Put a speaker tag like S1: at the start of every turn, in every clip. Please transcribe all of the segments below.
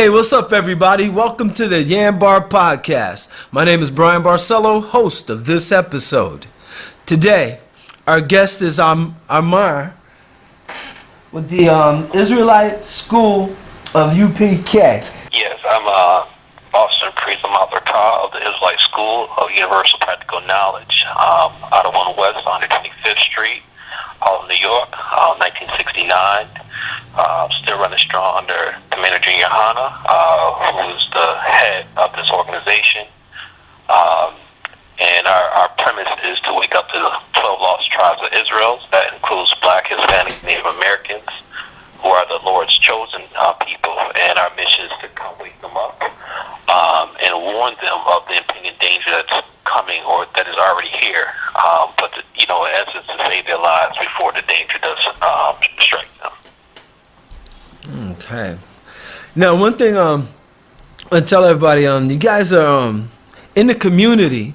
S1: Hey, what's up, everybody? Welcome to the YanBar Podcast. My name is Brian Barcelo, host of this episode. Today, our guest is Amar with the Israelite School of UPK.
S2: Yes, I'm Officer Priest Amal of the Israelite School of Universal Practical Knowledge out of 1 West, 125th Street, Harlem, New York, 1969. Still running strong under Commander Junior Hanna, who is the head of this organization. And our premise is to wake up to the 12 lost tribes of Israel. That includes Black, Hispanic, Native Americans, who are the Lord's chosen people. And our mission is to come wake them up and warn them of the impending danger that's coming or that is already here. But, in essence, to save their lives before the danger does strike them.
S1: Okay. Now, one thing I tell everybody, you guys are in the community,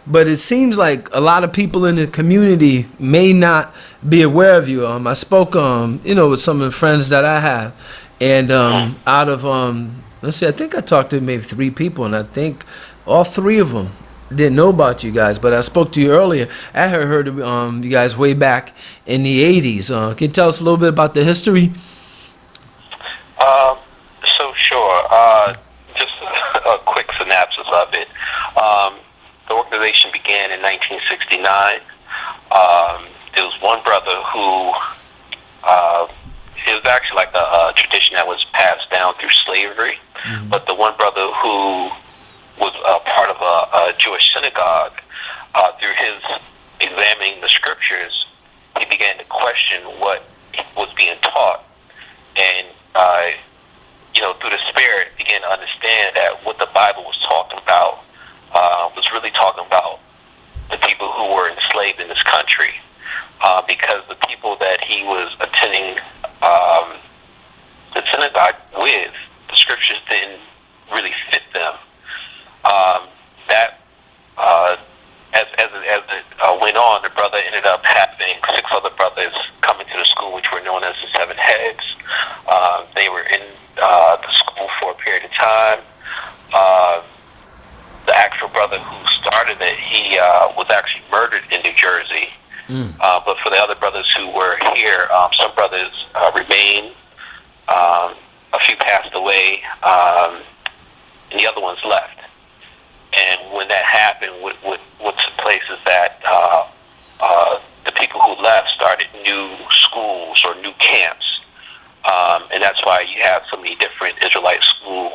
S1: but it seems like a lot of people in the community may not be aware of you. I spoke, with some of the friends that I have, and out of, let's see, I think I talked to maybe 3 people, and I think all 3 of them didn't know about you guys. But I spoke to you earlier. I heard of you guys way back in the 80s. Can you tell us a little bit about the history?
S2: Sure. Just a quick synopsis of it. The organization began in 1969. There was one brother who, it was actually like a tradition that was passed down through slavery, but the one brother who was a part of a Jewish synagogue, through his examining the scriptures, he began to question what was being taught, and through the Spirit, began to understand that what the Bible was talking about was really talking about the people who were enslaved in this country, because the people that he was attending the synagogue with, the scriptures didn't really fit them. As it went on, the brother ended up having 6 other brothers coming to the school, which were known as the 7 heads. They were in the school for a period of time. The actual brother who started it, he was actually murdered in New Jersey. But for the other brothers who were here, some brothers remained. A few passed away, and the other ones left. And when that happened, what took place is that the people who left started new schools or new camps. And that's why you have so many different Israelite schools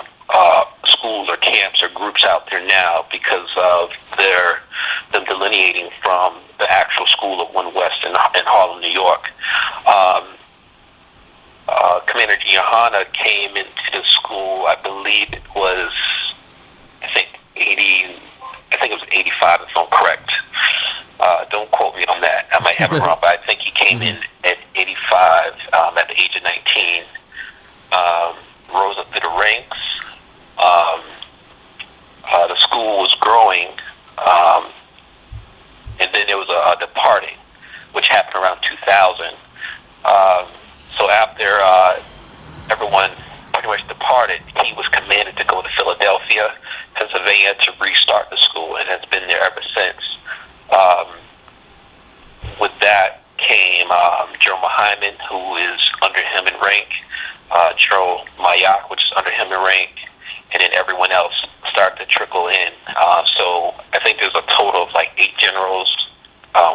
S2: or camps or groups out there now, because of them delineating from the actual school of 1 West in Harlem, New York. Commander Junior Hanna came into the school, I believe it was, it was 85, if I'm correct. Don't quote me on that. I might have it wrong, but I think he came in at 85, at the age of 19, rose up through the ranks. The school was growing, and then there was a departing, which happened around 2000. So after everyone pretty much departed, he was commanded to go to Philadelphia, Pennsylvania, to restart the school, and has been there ever since. With that came Jerome Hyman, who is under him in rank, Joe Mayak, which is under him in rank, and then everyone else started to trickle in. So I think there's a total of like 8 generals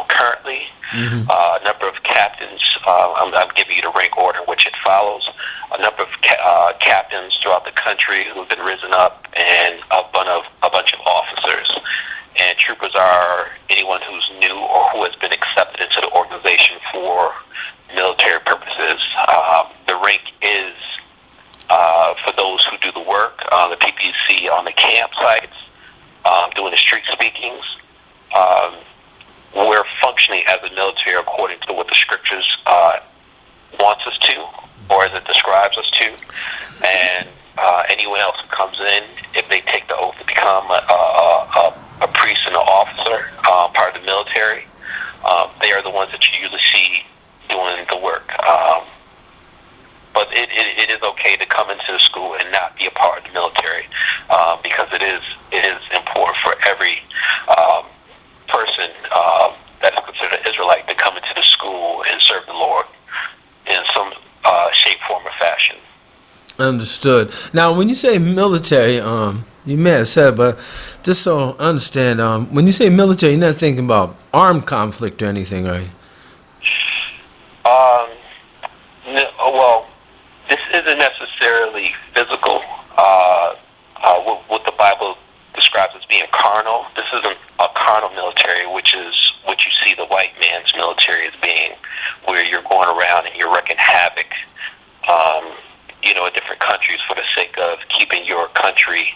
S2: currently, a number of captains. I'm giving you the rank order in which it follows. A number of captains throughout the country who have been risen up, and a bunch of officers. And troopers are anyone who's new or who has been accepted into the organization for military purposes. The rank is for those who do the work, the people you see on the campsites, doing the street speakings. We're functioning as a military according to what the scriptures wants us to, or as it describes us to. And anyone else who comes in, if they take the oath to become a priest and an officer, part of the military, they are the ones that you usually see doing the work. But it is okay to come into the school and not be a part of the military, because it is important for every person that is considered an Israelite to come into the school and serve the Lord in some shape, form, or fashion.
S1: Understood. Now, when you say military, you may have said it, but just so I understand, when you say military, you're not thinking about armed conflict or anything, are you?
S2: Well, this isn't necessarily physical. What the Bible describes as being carnal. This isn't a carnal military, which is what you see the white man's military as being, where you're going around and you're wreaking havoc, in different countries for the sake of keeping your country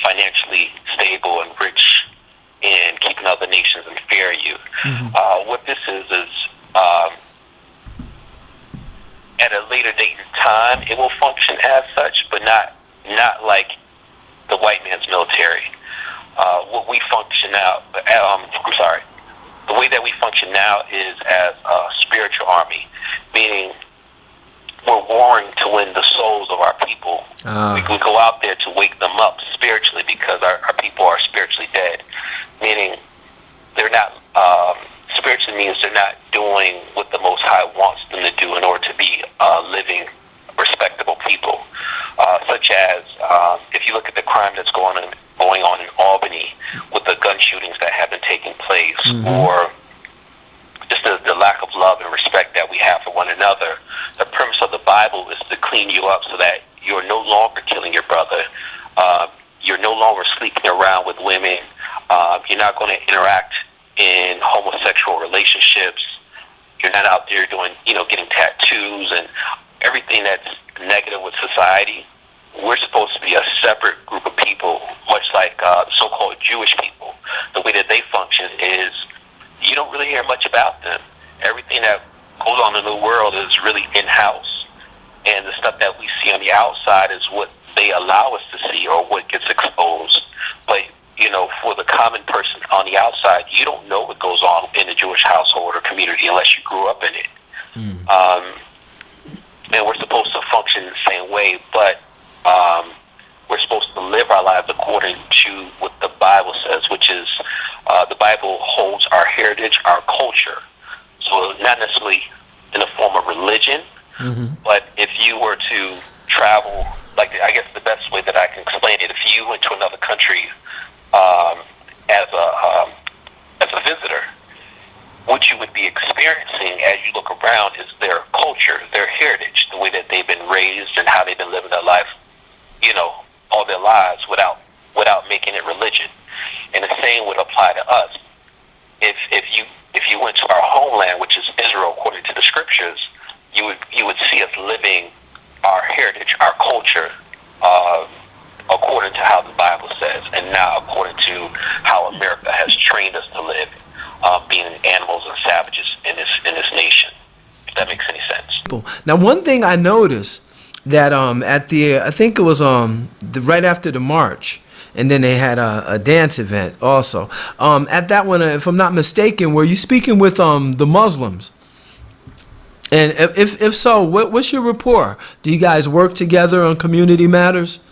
S2: financially stable and rich, and keeping other nations in fear of you.
S1: Mm-hmm.
S2: What this is at a later date in time, it will function as such, but not like the white man's military. What we function now, the way that we function now is as a spiritual army, meaning we're warring to win the souls of our people. We go out there to wake them up spiritually, because our people are spiritually dead, meaning they're not, spiritually means they're not doing what the Most High wants them to do in order to be living, respectable people. Such as, if you look at the crime that's going on in Albany with the gun shootings that have been taking place,
S1: mm-hmm.
S2: or just the lack of love and respect that we have for one another. The premise of the Bible is to clean you up so that you're no longer killing your brother. You're no longer sleeping around with women. You're not going to interact in homosexual relationships. You're not out there doing, getting tattoos and everything that's negative with society. We're supposed to be a separate group of people, much like the so-called Jewish people. The way that they function is you don't really hear much about them. Everything that goes on in the world is really in-house. And the stuff that we see on the outside is what they allow us to see, or what gets exposed. But, for the common person on the outside, you don't know what goes on in the Jewish household or community unless you grew up in it. And we're supposed to function in the same way, but we're supposed to live our lives according to what the Bible says, which is the Bible holds our heritage, our culture. So not necessarily in the form of religion,
S1: mm-hmm.
S2: but if you were to travel, I guess the best way that I can explain it, if you went to another country as a visitor, what you would be experiencing as you look around is their culture, their heritage, the way that they've been raised and how they've been living their life, all their lives without making it religion. And the same would apply to us. If you went to our homeland, which is Israel, according to the scriptures, you would see us living our heritage, our culture, according to how the Bible says, and not according to how America has trained us to live, being animals and savages in this nation. If that makes any sense.
S1: Now, one thing I noticed that I think it was right after the march, and then they had a dance event also. At that one, if I'm not mistaken, were you speaking with the Muslims? And if so, what's your rapport? Do you guys work together on community matters?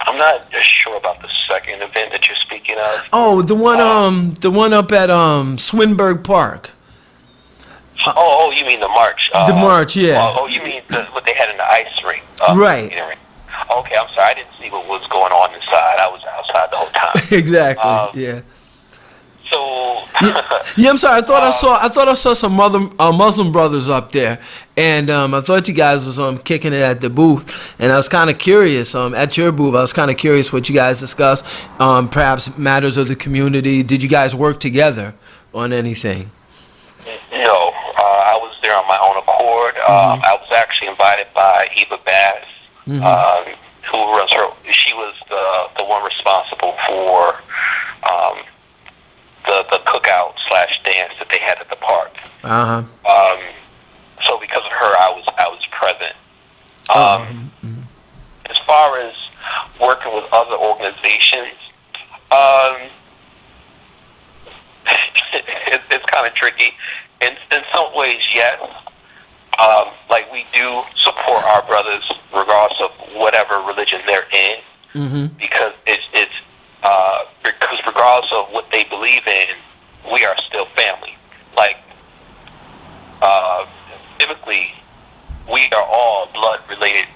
S2: I'm not sure about the second event that you're speaking of.
S1: Oh, the one up at Swinburne Park.
S2: You mean the march?
S1: The march, yeah.
S2: You mean what they had in the ice rink?
S1: Right.
S2: Okay, I'm sorry. I didn't see what was going on inside. I was outside the whole time.
S1: Exactly. Yeah.
S2: So.
S1: Yeah, I'm sorry. I thought I saw some Muslim brothers up there, and I thought you guys was kicking it at the booth, and I was kind of curious. At your booth, I was kind of curious what you guys discussed. Perhaps matters of the community. Did you guys work together on anything?
S2: No, I was there on my own accord.
S1: Mm-hmm.
S2: I was actually invited by Eva Bass,
S1: Mm-hmm.
S2: who runs her. She was the one responsible for the cookout / dance that they had at the park. So because of her, I was present. As far as working with other organizations, it's kind of tricky. In some ways, yes. Like we do support our brothers regardless of whatever religion they're in, because because regardless of what they believe in, we are still family. Like typically, we are all blood-related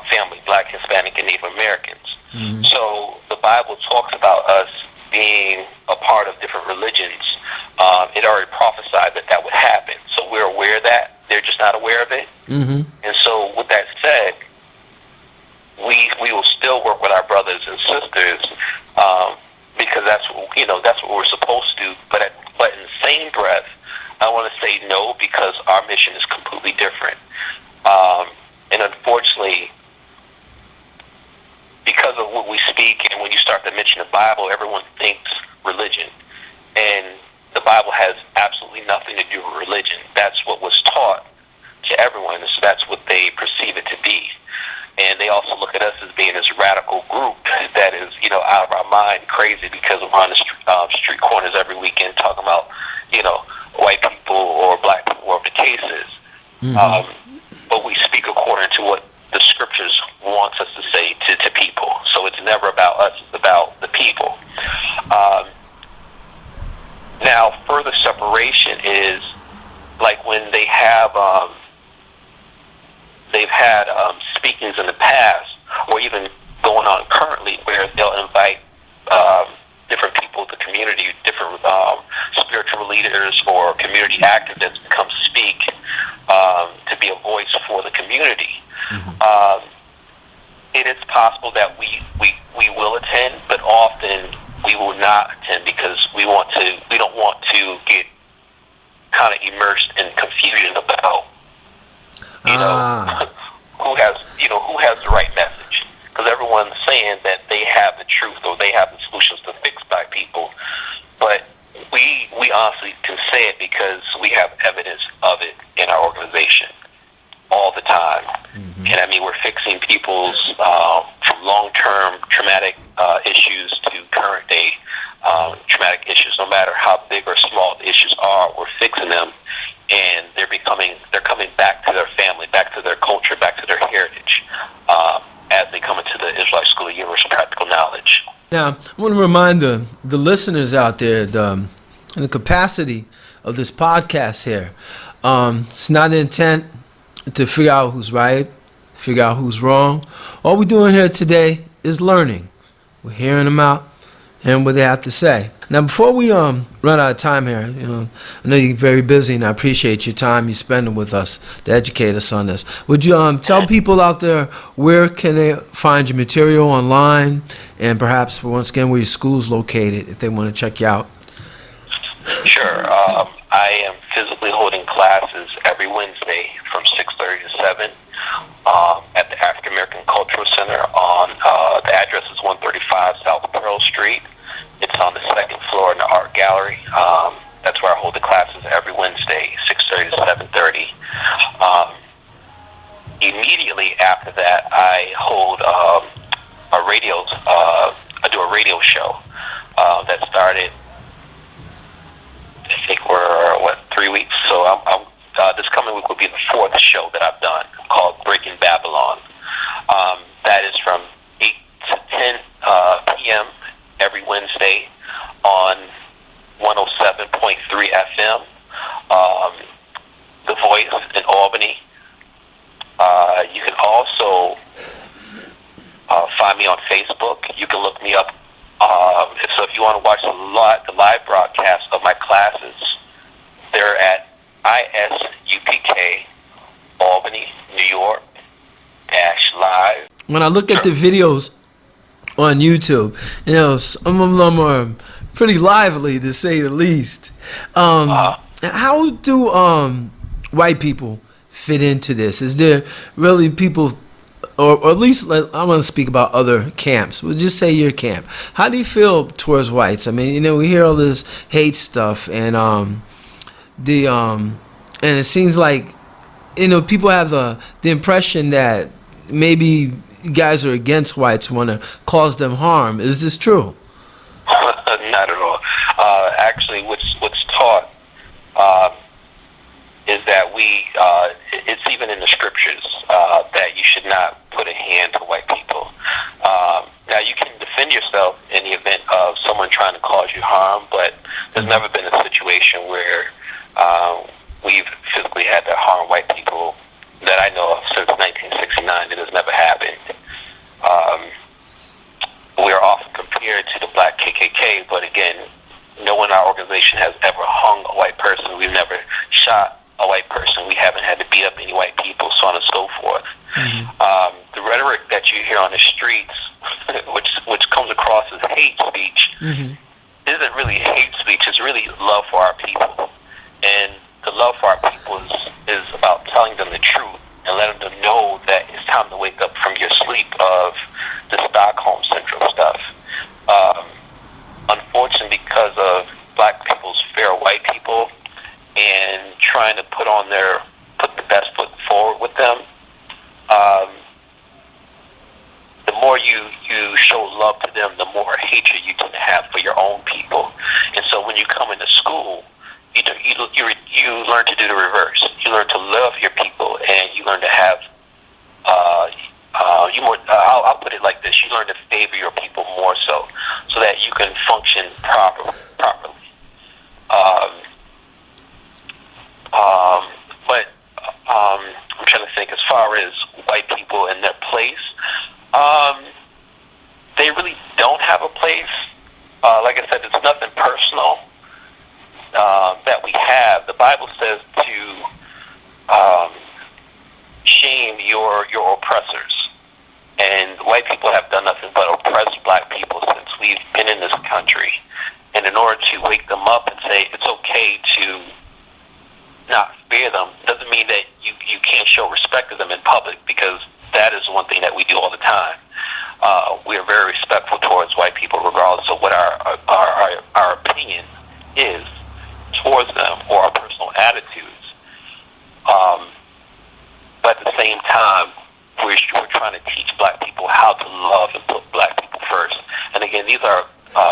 S2: family, Black, Hispanic, and Native Americans. So the Bible talks about us being a part of different religions. It already prophesied that would happen. So we're aware of that. They're just not aware of it. And so with that said, we will still work with our brothers and sisters because that's what we're supposed to. But in the same breath, I want to say no, because our mission is completely different. And unfortunately, because of what we speak, and when you start to mention the Bible, everyone thinks religion. And the Bible has absolutely nothing to do with religion. That's what was taught to everyone, so that's what they perceive it to be. And they also look at us as being this radical group that is, out of our mind, crazy, because we're on the street corners every weekend talking about, white people or black people, whatever the case is. But we speak according to what the scriptures wants us to say to people. So it's never about us, it's about the people. Now, further separation is like when they have, they've had speakings in the past, or even going on currently, where they'll invite different people of the community, different spiritual leaders or community activists to come speak, to be a voice for the community. It is possible that we will attend, but often we will not attend because we don't want to get kind of immersed in confusion about who has the right message, because everyone's saying that they have the truth or they have the solutions to fix black people, but we honestly can say it because we have evidence of it in our organization all the time. And I mean, we're fixing people's from long-term traumatic issues to current day traumatic issues. No matter how big or small the issues are, we're fixing them, and they're coming back to their family, back to their culture, back to their heritage, as they come into the Israelite School of Universal Practical Knowledge.
S1: Now, I want to remind the listeners out there the capacity of this podcast here. It's not the intent to figure out who's right, figure out who's wrong. All we're doing here today is learning. We're hearing them out, hearing what they have to say. Now, before we run out of time here, I know you're very busy, and I appreciate your time you spending with us to educate us on this. Would you tell people out there where can they find your material online, and perhaps once again where your school's located if they want to check you out?
S2: Sure. I am physically holding classes every Wednesday from 6:30 to 7 at the African American Cultural Center. On the address is 135 South Pearl Street. It's on the second floor in the art gallery. That's where I hold the classes every Wednesday, 6:30 to 7:30. Immediately after that, I hold I do a radio show that started, I think we're 3 weeks. So I'm this coming week will be the fourth show that I've done, called Breaking Babylon. That is from 8 to 10 p.m. every Wednesday on 107.3 FM, The Voice in Albany. You can also find me on Facebook. You can look me up. So if you want to watch the live broadcast of my classes, they're at ISUPK, Albany, New York, /live.
S1: When I look at the videos on YouTube, some of them are pretty lively, to say the least. How do white people fit into this? Is there really people, or at least I want to speak about other camps. We'll just say your camp. How do you feel towards whites? I mean, we hear all this hate stuff, and and it seems like people have the impression that maybe guys are against whites, want to cause them harm. Is this true?
S2: Not at all. Actually, what's taught is that it's even in the scriptures that you should not put a hand to white people. Now, you can defend yourself in the event of someone trying to cause you harm, but there's never been a situation where we've physically had to harm white people that I know of since 1969. It has never happened. We are often compared to the black KKK, but again, no one in our organization has ever hung a white person. We've never shot a white person. We haven't had to beat up any white people, so on and so forth. The rhetoric that you hear on the streets, which comes across as hate speech, isn't really hate speech. It's really love for our people. And the love for our people is about telling them the truth and letting them know that it's time to wake up from your sleep of the Stockholm Syndrome stuff. Unfortunately, because of black people's fear of white people and trying to put the best foot forward with them, the more you show love to them, the more hatred you tend to have for your own people. And so when you come into school, you learn to do the reverse. You learn to love your people, and you learn to have I'll put it like this: you learn to favor your people more so that you can function properly. But I'm trying to think as far as white people in their place. They really don't have a place. Like I said, it's nothing personal that we have. The Bible says to shame your oppressors. And white people have done nothing but oppress black people since we've been in this country. And in order to wake them up and say it's okay to not fear them, doesn't mean that you can't show respect to them in public, because that is one thing that we do all the time. We are very respectful towards white people regardless of what our opinion is towards them or our personal attitudes. But at the same time, we're trying to teach black people how to love and put black people first. And again, these are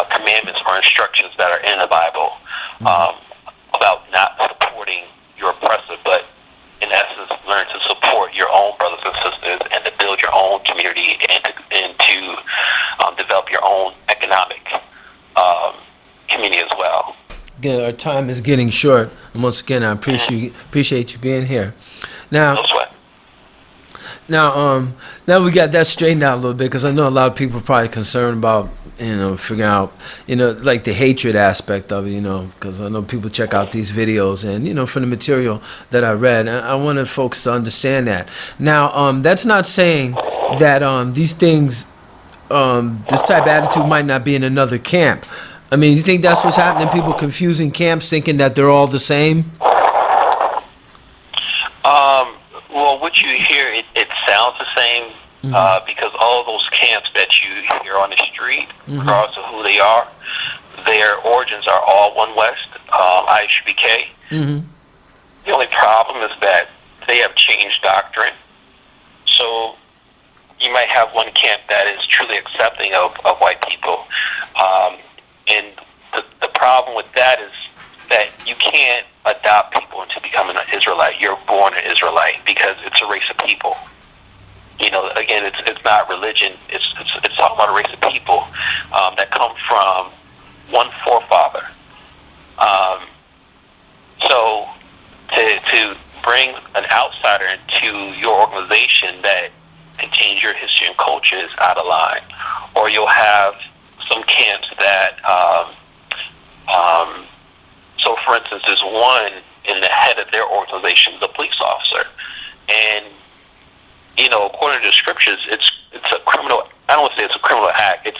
S2: commandments or instructions that are in the Bible about not supporting your oppressor, but in essence, learn to support your own brothers and sisters and to build your own community and to develop your own economic community as well.
S1: Again, our time is getting short. And once again, I appreciate you being here. Now,
S2: No sweat.
S1: Now we got that straightened out a little bit, because I know a lot of people are probably concerned about, figuring out, like the hatred aspect of it, because I know people check out these videos and, from the material that I read, I wanted folks to understand that. Now, that's not saying that these things, this type of attitude might not be in another camp. I mean, you think that's what's happening? People confusing camps, thinking that they're all the same?
S2: Well, what you hear, it sounds the same, because all of those camps that you hear on the street, regardless of who they are, their origins are all One West, ISUPK. The only problem is that they have changed doctrine. So you might have one camp that is truly accepting of white people. And the problem with that is that you can't adopt people into becoming an Israelite. You're born an Israelite because it's a race of people. Again, it's not religion. It's talking about a race of people that come from one forefather. So to bring an outsider into your organization that contains your history and culture is out of line. Or you'll have some camps that so, for instance, there's one in the head of their organization, the police officer, and according to the scriptures, it's a criminal. I don't want to say it's a criminal act. It's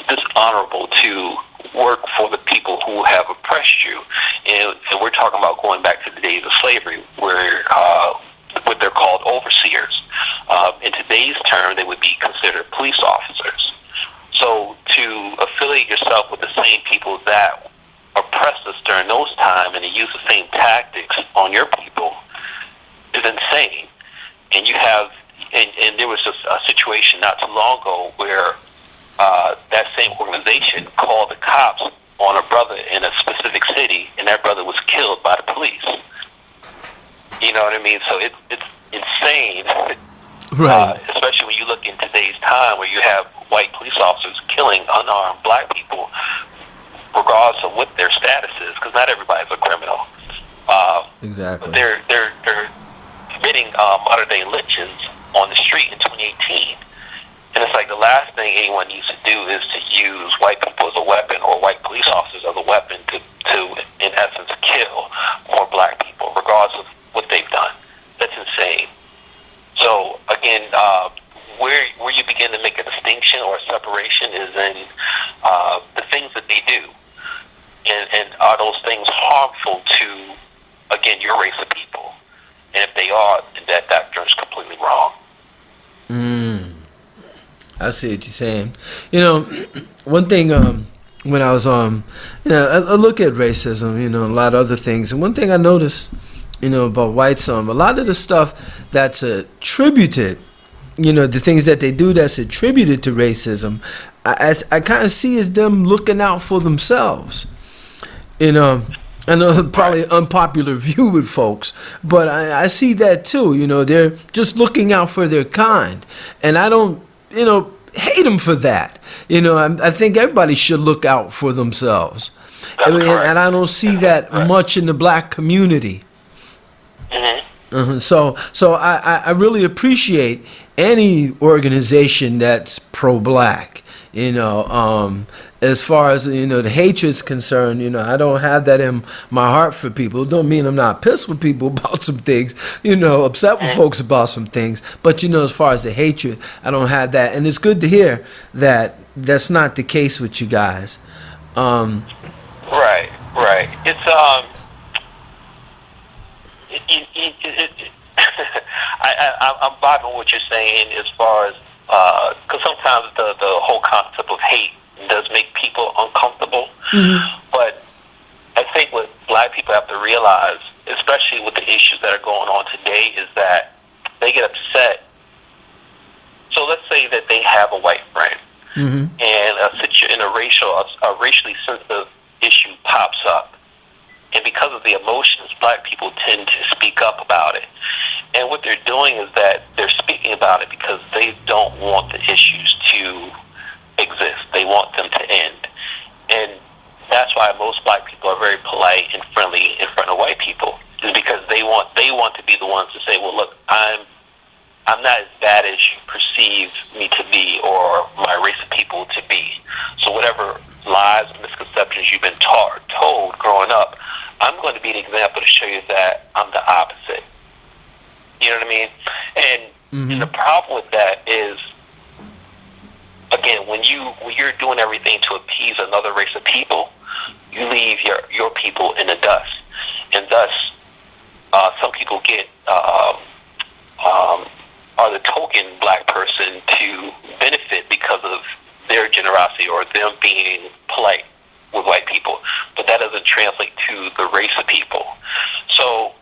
S2: dishonorable to work for the people who have oppressed you, and we're talking about going back to the days of slavery, where what they're called overseers. In today's term, they would be considered police officers. So to affiliate yourself with the same people that oppressed us during those times and to use the same tactics on your people is insane. And you have, and there was just a situation not too long ago where that same organization called the cops on a brother in a specific city, and that brother was killed by the police. You know what I mean? So it's insane,
S1: Right.
S2: especially when you look in today's time where you have white police officers killing unarmed black people, regardless of what their status is, because not everybody's a criminal.
S1: Exactly.
S2: But they're committing modern day lynchings on the street in 2018, and it's like the last thing anyone needs to do is to use white people as a weapon or white police officers as a weapon to in essence kill more black people, regardless of what they've done. That's insane. So again, where you begin to make a distinction or a separation is in the things that they do, and are those things harmful to, again, your race of people? And if they are, then that doctrine is completely wrong.
S1: I see what you're saying. You know, one thing, when I was, I look at racism, a lot of other things. And one thing I noticed, about whites, a lot of the stuff that's attributed, the things that they do that's attributed to racism, I kind of see as them looking out for themselves. I know probably an unpopular view with folks, but I see that too. They're just looking out for their kind. And I don't, hate them for that. I think everybody should look out for themselves. And I don't see that much in the black community. So I really appreciate any organization that's pro-black. As far as the hatred's concerned, I don't have that in my heart for people. It don't mean I'm not pissed with people about some things, upset with folks about some things. But as far as the hatred, I don't have that, and it's good to hear that that's not the case with you guys.
S2: Right. It's I'm vibing what you're saying as far as because sometimes the whole concept of hate does make people uncomfortable. But I think what black people have to realize, especially with the issues that are going on today, is that they get upset. So let's say that they have a white friend, and a racially sensitive issue pops up, and because of the emotions, black people tend to speak up about it. And what they're doing is that they're speaking about it because they don't want the issues to exist. They want them to end. And that's why most black people are very polite and friendly in front of white people, is because they want to be the ones to say, well, look, I'm not as bad as you perceive me to be or my race of people to be. So whatever lies and misconceptions you've been told growing up, I'm going to be the example to show you that I'm the opposite. You know what I mean? And the problem with that is, again, when you're doing everything to appease another race of people, you leave your people in the dust, and thus some people are the token black person to benefit because of their generosity or them being polite with white people, but that doesn't translate to the race of people. So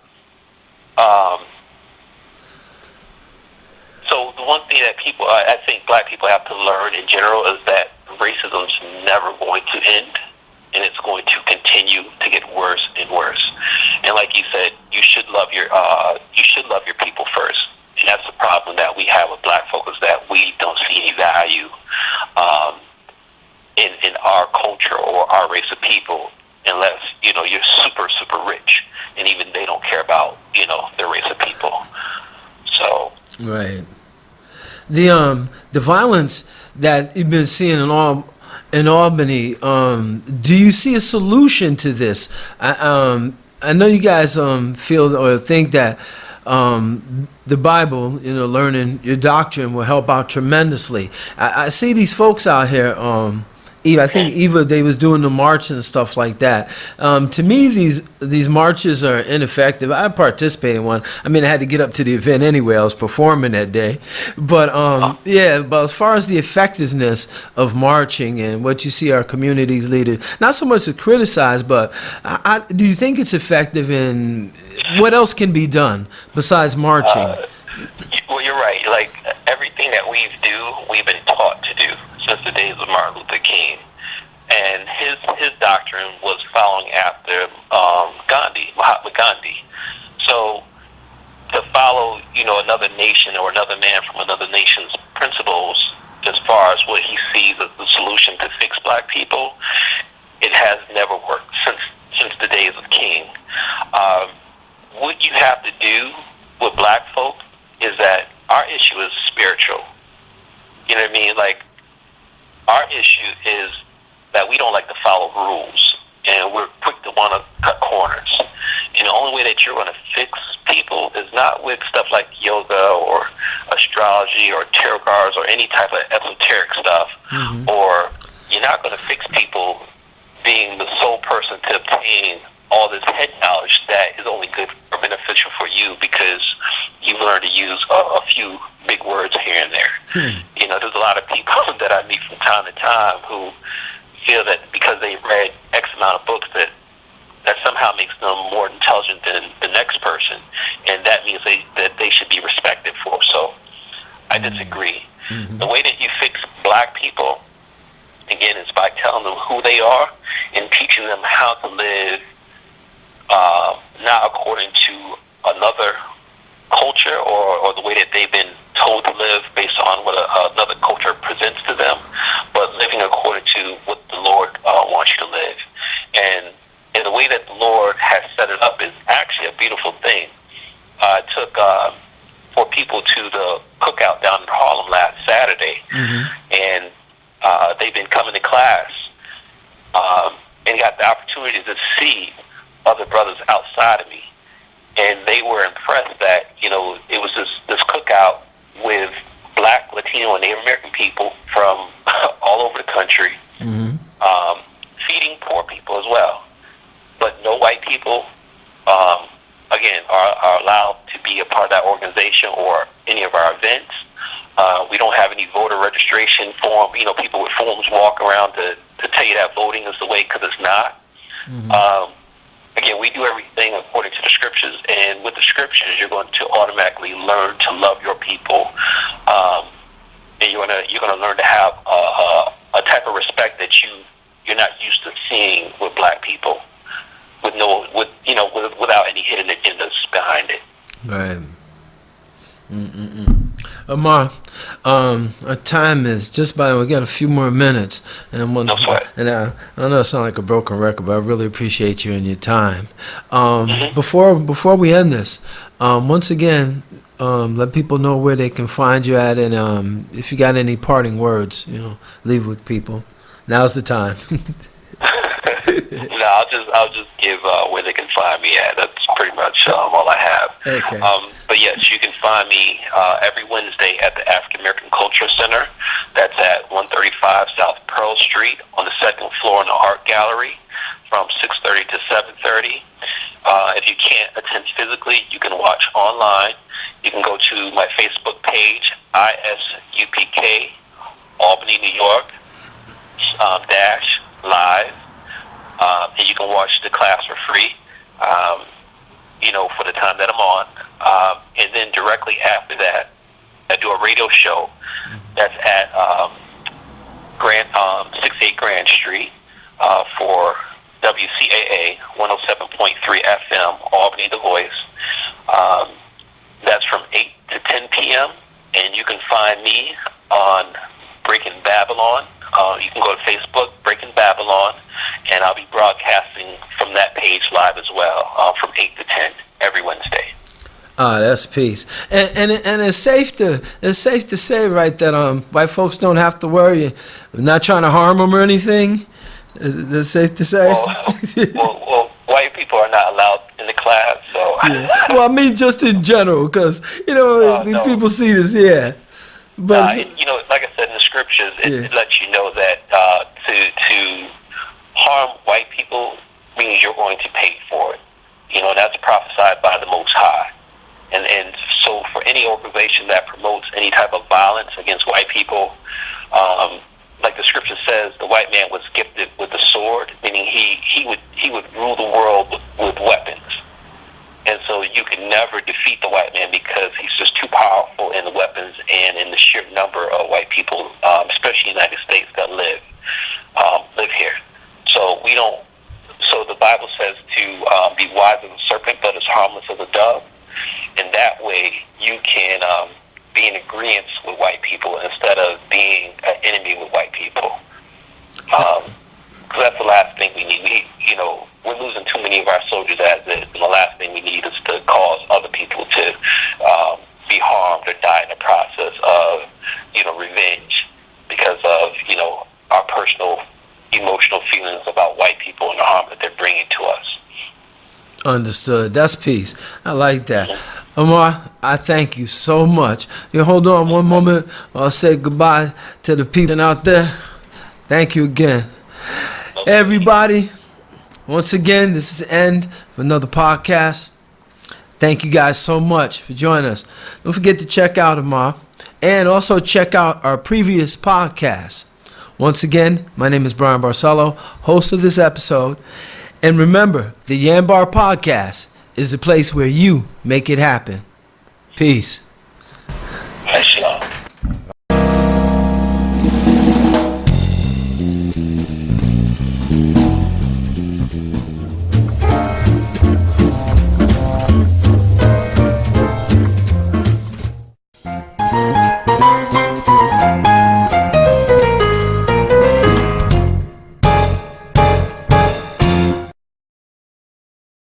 S2: so the one thing that I think black people have to learn in general is that racism's never going to end, and it's going to continue to get worse and worse. And like you said, you should love your people first. And that's the problem that we have with black folk, is that we don't see any value in our culture or our race of people unless you're super, super rich, and even they don't care about their race of people. So
S1: right. The violence that you've been seeing in Albany, do you see a solution to this? I know you guys feel or think that the Bible, learning your doctrine will help out tremendously. I see these folks out here. I think they was doing the march and stuff like that. To me, these marches are ineffective. I participated in one. I mean, I had to get up to the event anyway. I was performing that day. But but as far as the effectiveness of marching and what you see our communities leaders, not so much to criticize, but do you think it's effective, and what else can be done besides marching?
S2: Well, you're right. Like everything that we've been taught to do since the days of Martin Luther King, and his doctrine was following after Mahatma Gandhi. So follow, another nation or another man from another nation's principles as far as what he sees as the solution to fix black people, it has never worked since the days of King. What you have to do with black folk is that our issue is spiritual. You know what I mean? Like, our issue is that we don't like to follow rules, and we're quick to want to cut corners. And the only way that you're going to fix people is not with stuff like yoga or astrology or tarot cards or any type of esoteric stuff.
S1: Mm-hmm.
S2: Or you're not going to fix people being the sole person to obtain all this head knowledge that is only good or beneficial for you because you've learned to use a few big words here and there. There's a lot of people that I meet from time to time who feel that because they read X amount of books that somehow makes them more intelligent than the next person, and that means that they should be respected for. So I disagree.
S1: Mm-hmm.
S2: The way that you fix black people, again, is by telling them who they are and teaching them how to live not according to another culture or the way that they've been told to live based on what another culture presents to them, but living according to what the Lord wants you to live. And the way that the Lord has set it up is actually a beautiful thing. I took 4 people to the cookout down in Harlem last Saturday, and they've been coming to class and got the opportunity to see other brothers outside of me. And they were impressed that, it was this cookout with black, Latino, and Native American people from all over the country, feeding poor people as well. But no white people, again, are allowed to be a part of that organization or any of our events. We don't have any voter registration form. People with forms walk around to tell you that voting is the way, because it's not. Again, we do everything according to the scriptures, and with the scriptures, you're going to automatically learn to love your people, and you're gonna learn to have a type of respect that you're not used to seeing with black people, without any hidden agendas behind it.
S1: Right. Amar, our time is just by. We got a few more minutes, and
S2: No sweat.
S1: And I know it sounds like a broken record, but I really appreciate you and your time.
S2: Mm-hmm.
S1: Before we end this, once again, let people know where they can find you at, and if you got any parting words, leave with people. Now's the time.
S2: No, I'll just give where they can find me at. That's pretty much all I have.
S1: Okay.
S2: But yes, you can find me every Wednesday at the African American Culture Center. That's at 135 South Pearl Street on the second floor in the Art Gallery from 6:30 to 7:30. If you can't attend physically, you can watch online. You can go to my Facebook page, ISUPK, Albany, New York, _live. And you can watch the class for free, for the time that I'm on. And then directly after that, I do a radio show that's at 68 Grand Street for WCAA 107.3 FM, Albany, The Voice. That's from 8 to 10 p.m. And you can find me on Breaking Babylon. You can go to Facebook, Breaking Babylon, and I'll be broadcasting from that page live as well, from 8 to 10 every Wednesday.
S1: That's peace. And it's safe to say, right, that white folks don't have to worry. We're not trying to harm them or anything. That's safe to say.
S2: Well, white people are not allowed in the class, so.
S1: Yeah. Well, I mean, just in general, because
S2: No.
S1: people see this, yeah. But
S2: like I said in the scriptures, it lets you know that to harm white people means you're going to pay for it. That's prophesied by the Most High. And so for any organization that promotes any type of violence against white people, like the scripture says, the white man was gifted with a sword, meaning he would rule the world with weapons. And so you can never defeat the white man because he's just too powerful in the weapons and in the sheer number of white people, especially in the United States, that live here. So we don't. So the Bible says to be wise as a serpent, but as harmless as a dove. and that way you can be in agreement with white people instead of being an enemy with white people. Because that's the last thing we need. We're losing too many of our soldiers as is, and the last thing we need is to cause other people to be harmed or die in the process of, revenge because of, our personal emotional feelings about white people and the harm that they're bringing to us.
S1: Understood. That's peace. I like that. Amar, I thank you so much. Hold on one moment. I'll say goodbye to the people out there. Thank you again. Everybody, once again, this is the end of another podcast. Thank you guys so much for joining us. Don't forget to check out Amar and also check out our previous podcast. Once again, my name is Brian Barcelo, host of this episode. And remember, the YanBar Podcast is the place where you make it happen. Peace.